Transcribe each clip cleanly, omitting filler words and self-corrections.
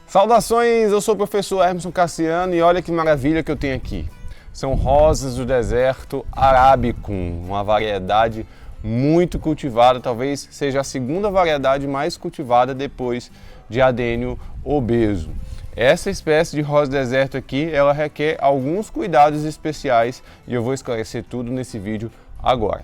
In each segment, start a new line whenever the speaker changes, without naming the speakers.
Saudações, eu sou o professor Hermeson Cassiano e olha que maravilha que eu tenho aqui. São rosas do deserto Arabicum, uma variedade muito cultivada, talvez seja a segunda variedade mais cultivada depois de Adênio obeso. Essa espécie de rosa do deserto aqui, ela requer alguns cuidados especiais e eu vou esclarecer tudo nesse vídeo agora.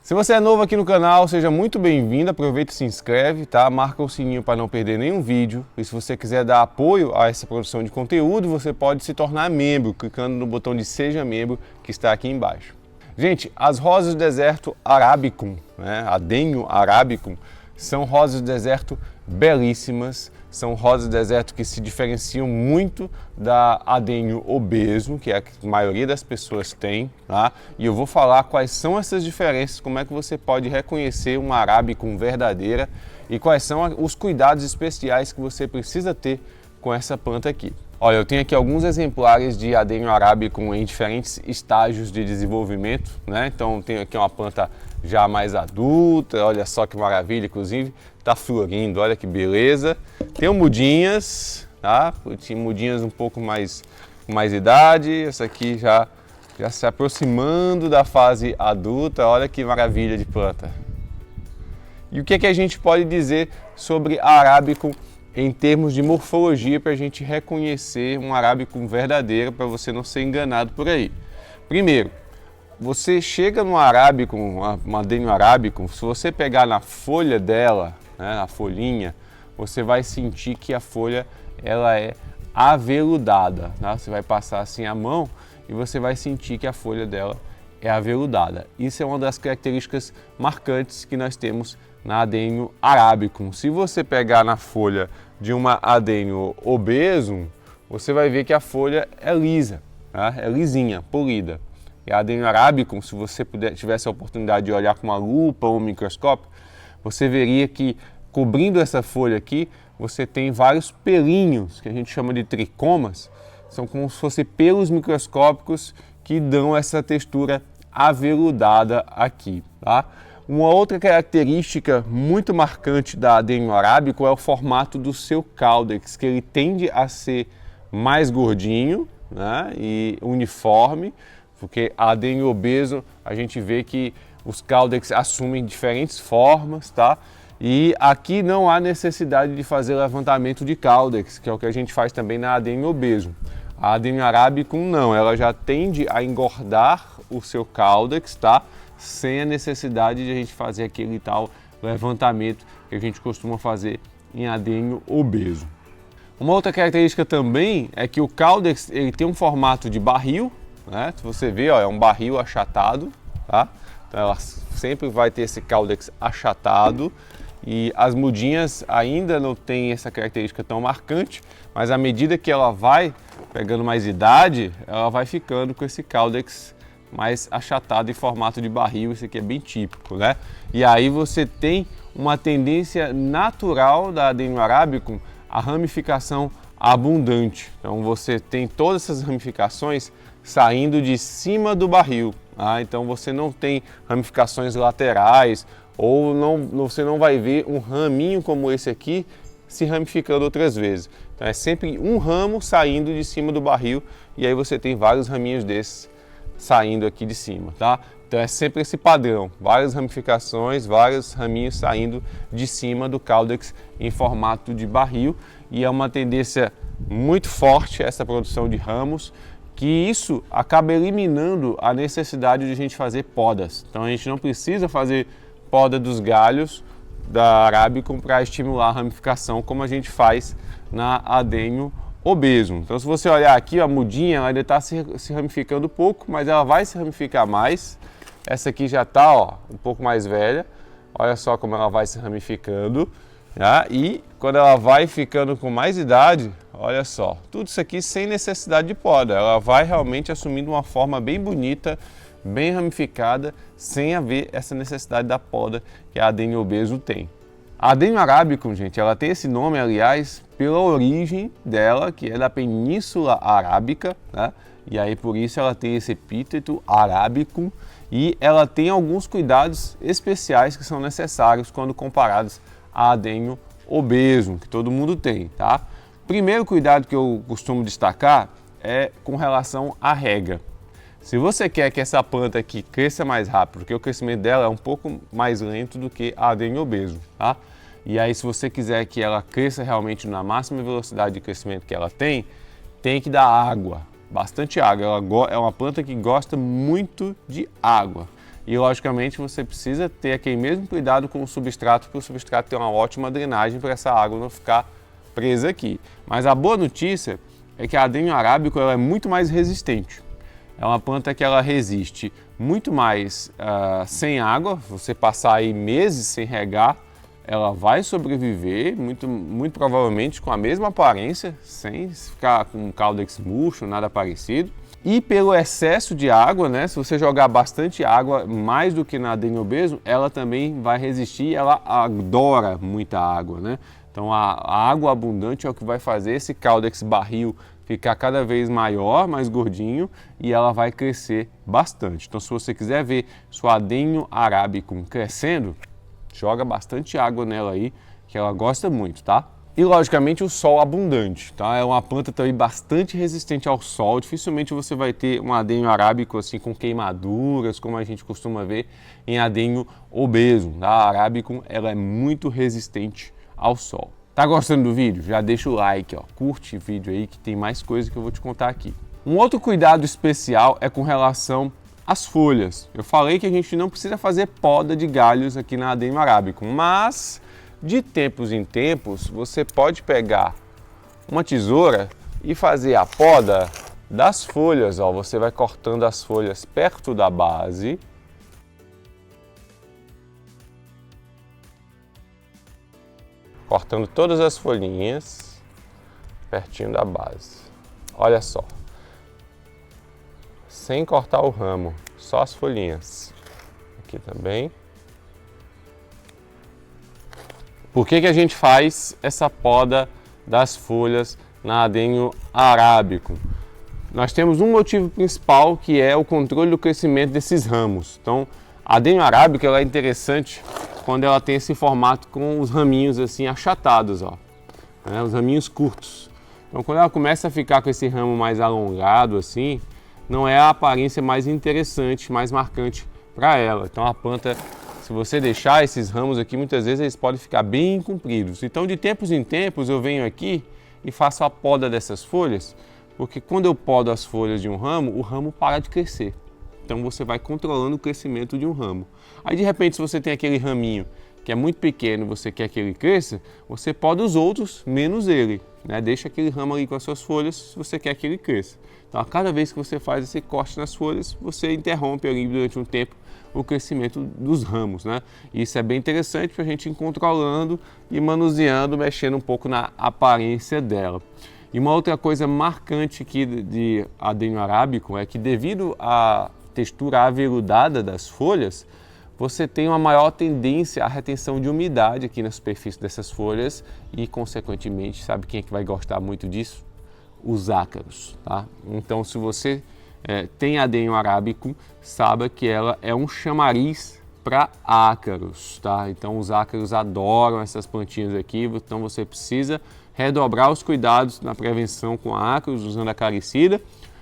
Se você é novo aqui no canal, seja muito bem-vindo, aproveita e se inscreve, tá? Marca o sininho para não perder nenhum vídeo. E se você quiser dar apoio a essa produção de conteúdo, você pode se tornar membro, clicando no botão de Seja Membro, que está aqui embaixo. Gente, as rosas do deserto Arabicum, né? Adênio Arabicum, são rosas do deserto belíssimas, são rosas do deserto que se diferenciam muito da Adênio obeso, que é a que a maioria das pessoas tem, tá? E eu vou falar quais são essas diferenças, como é que você pode reconhecer uma Arabicum verdadeira e quais são os cuidados especiais que você precisa ter com essa planta aqui. Olha, eu tenho aqui alguns exemplares de Adênio Arabicum em diferentes estágios de desenvolvimento, né? Então tenho aqui uma planta já mais adulta, olha só que maravilha, inclusive está florindo, olha que beleza. Tenho mudinhas, tá? Mudinhas um pouco com mais idade, essa aqui já se aproximando da fase adulta, olha que maravilha de planta. E o que é que a gente pode dizer sobre a Arabicum em termos de morfologia para a gente reconhecer um Arabicum verdadeiro, para você não ser enganado por aí? Primeiro, você chega no Arabicum, uma Adênio Arabicum, se você pegar na folha dela, né, na folhinha, você vai sentir que a folha ela é aveludada, tá? Você vai passar assim a mão e você vai sentir que a folha dela é aveludada. Isso é uma das características marcantes que nós temos na Adênio Arabicum. Se você pegar na folha de uma Adênio obesum, você vai ver que a folha é lisa, tá? É lisinha, polida. E a Adênio Arabicum, se você tivesse a oportunidade de olhar com uma lupa ou um microscópio, você veria que cobrindo essa folha aqui, você tem vários pelinhos, que a gente chama de tricomas, são como se fossem pelos microscópicos que dão essa textura aveludada aqui, tá? Uma outra característica muito marcante da Adênio Arabicum é o formato do seu caudex, que ele tende a ser mais gordinho, né, e uniforme, porque a Adênio obeso a gente vê que os caudex assumem diferentes formas, tá? E aqui não há necessidade de fazer levantamento de caudex, que é o que a gente faz também na Adênio obeso. A Adênio Arabicum não, ela já tende a engordar o seu caudex, tá? Sem a necessidade de a gente fazer aquele tal levantamento que a gente costuma fazer em Adênio obeso. Uma outra característica também é que o caudex ele tem um formato de barril, né? Se você vê, ó, é um barril achatado, tá? Então ela sempre vai ter esse caudex achatado e as mudinhas ainda não têm essa característica tão marcante, mas à medida que ela vai pegando mais idade, ela vai ficando com esse caudex mais achatado em formato de barril, isso aqui é bem típico, né? E aí você tem uma tendência natural da Adênio Arabicum a ramificação abundante. Então você tem todas essas ramificações saindo de cima do barril, tá? Então você não tem ramificações laterais ou você não vai ver um raminho como esse aqui se ramificando outras vezes. Então é sempre um ramo saindo de cima do barril e aí você tem vários raminhos desses saindo aqui de cima, tá? Então é sempre esse padrão, várias ramificações, vários raminhos saindo de cima do caudex em formato de barril e é uma tendência muito forte essa produção de ramos, que isso acaba eliminando a necessidade de a gente fazer podas. Então a gente não precisa fazer poda dos galhos da Arabicum para estimular a ramificação como a gente faz na Adênio obeso. Então se você olhar aqui, a mudinha ela ainda está se ramificando pouco, mas ela vai se ramificar mais. Essa aqui já está um pouco mais velha, olha só como ela vai se ramificando, tá? E quando ela vai ficando com mais idade, olha só, tudo isso aqui sem necessidade de poda, ela vai realmente assumindo uma forma bem bonita, bem ramificada, sem haver essa necessidade da poda que a Adênio obeso tem. A Adênio arabicum, gente, ela tem esse nome, aliás, pela origem dela, que é da Península Arábica, né? E aí por isso ela tem esse epíteto arabicum, e ela tem alguns cuidados especiais que são necessários quando comparados a Adênio obeso, que todo mundo tem, tá? Primeiro cuidado que eu costumo destacar é com relação à rega. Se você quer que essa planta aqui cresça mais rápido, porque o crescimento dela é um pouco mais lento do que a Adênio obeso, tá? E aí se você quiser que ela cresça realmente na máxima velocidade de crescimento que ela tem que dar água, bastante água. Ela é uma planta que gosta muito de água. E logicamente você precisa ter aquele mesmo cuidado com o substrato, para o substrato ter uma ótima drenagem para essa água não ficar presa aqui. Mas a boa notícia é que a Adênio arábico ela é muito mais resistente. É uma planta que ela resiste muito mais sem água. Você passar aí meses sem regar, ela vai sobreviver, muito provavelmente com a mesma aparência, sem ficar com caudex murcho, nada parecido. E pelo excesso de água, né, se você jogar bastante água, mais do que na Adênio obeso, ela também vai resistir, ela adora muita água, né? Então a água abundante é o que vai fazer esse caudex barril ficar cada vez maior, mais gordinho, e ela vai crescer bastante. Então se você quiser ver sua Adênio arabicum crescendo, joga bastante água nela aí, que ela gosta muito, tá? E logicamente o sol abundante, tá? É uma planta também bastante resistente ao sol, dificilmente você vai ter um Adênio arábico assim com queimaduras, como a gente costuma ver em Adênio obeso, tá? A arabicum, ela é muito resistente ao sol. Tá gostando do vídeo? Já deixa o like, ó, curte o vídeo aí que tem mais coisa que eu vou te contar aqui. Um outro cuidado especial é com relação às folhas. Eu falei que a gente não precisa fazer poda de galhos aqui na Adênio arabicum, mas de tempos em tempos você pode pegar uma tesoura e fazer a poda das folhas, ó. Você vai cortando as folhas perto da base. Cortando todas as folhinhas pertinho da base. Olha só. Sem cortar o ramo, só as folhinhas. Aqui também. Por que a gente faz essa poda das folhas na Adênio arabicum? Nós temos um motivo principal que é o controle do crescimento desses ramos. Então, a Adênio arábica ela é interessante quando ela tem esse formato com os raminhos assim achatados, ó, né, os raminhos curtos. Então, quando ela começa a ficar com esse ramo mais alongado assim, não é a aparência mais interessante, mais marcante para ela. Então, a planta, se você deixar esses ramos aqui, muitas vezes eles podem ficar bem compridos. Então, de tempos em tempos, eu venho aqui e faço a poda dessas folhas, porque quando eu podo as folhas de um ramo, o ramo para de crescer. Então você vai controlando o crescimento de um ramo. Aí de repente, se você tem aquele raminho que é muito pequeno e você quer que ele cresça, você poda os outros, menos ele, né? Deixa aquele ramo ali com as suas folhas se você quer que ele cresça. Então a cada vez que você faz esse corte nas folhas, você interrompe ali durante um tempo o crescimento dos ramos, né? E isso é bem interessante para a gente ir controlando e manuseando, mexendo um pouco na aparência dela. E uma outra coisa marcante aqui de Adênio arabicum é que devido à textura aveludada das folhas, você tem uma maior tendência à retenção de umidade aqui na superfície dessas folhas e, consequentemente, sabe quem é que vai gostar muito disso? Os ácaros, tá? Então, se você tem Adênio arabicum, saiba que ela é um chamariz para ácaros, tá? Então, os ácaros adoram essas plantinhas aqui, então você precisa redobrar os cuidados na prevenção com ácaros, usando acaricida.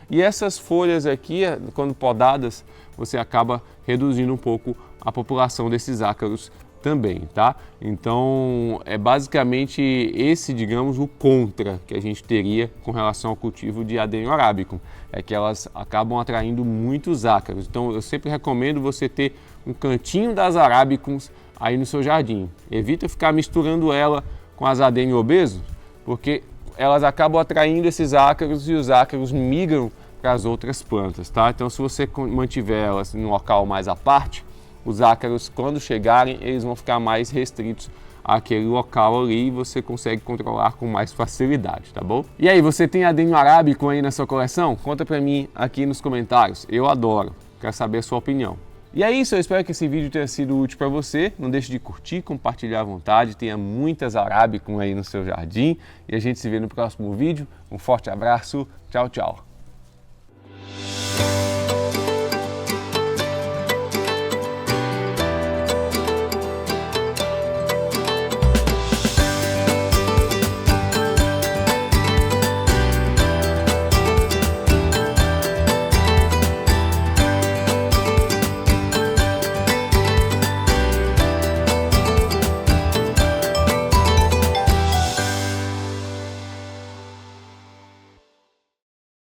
E essas folhas aqui, quando podadas, você acaba reduzindo um pouco a população desses ácaros também, tá? Então, é basicamente esse, digamos, o contra que a gente teria com relação ao cultivo de Adênio arabicum, é que elas acabam atraindo muitos ácaros. Então, eu sempre recomendo você ter um cantinho das arábicums aí no seu jardim. Evita ficar misturando ela com as Adênio obeso, porque elas acabam atraindo esses ácaros e os ácaros migram para as outras plantas, tá? Então, se você mantiver elas em um local mais à parte, os ácaros, quando chegarem, eles vão ficar mais restritos aquele local ali e você consegue controlar com mais facilidade, tá bom? E aí, você tem adênio arábico aí na sua coleção? Conta pra mim aqui nos comentários, eu adoro, quero saber a sua opinião. E é isso, eu espero que esse vídeo tenha sido útil para você. Não deixe de curtir, compartilhar à vontade, tenha muitas arábicas aí no seu jardim. E a gente se vê no próximo vídeo. Um forte abraço, tchau, tchau.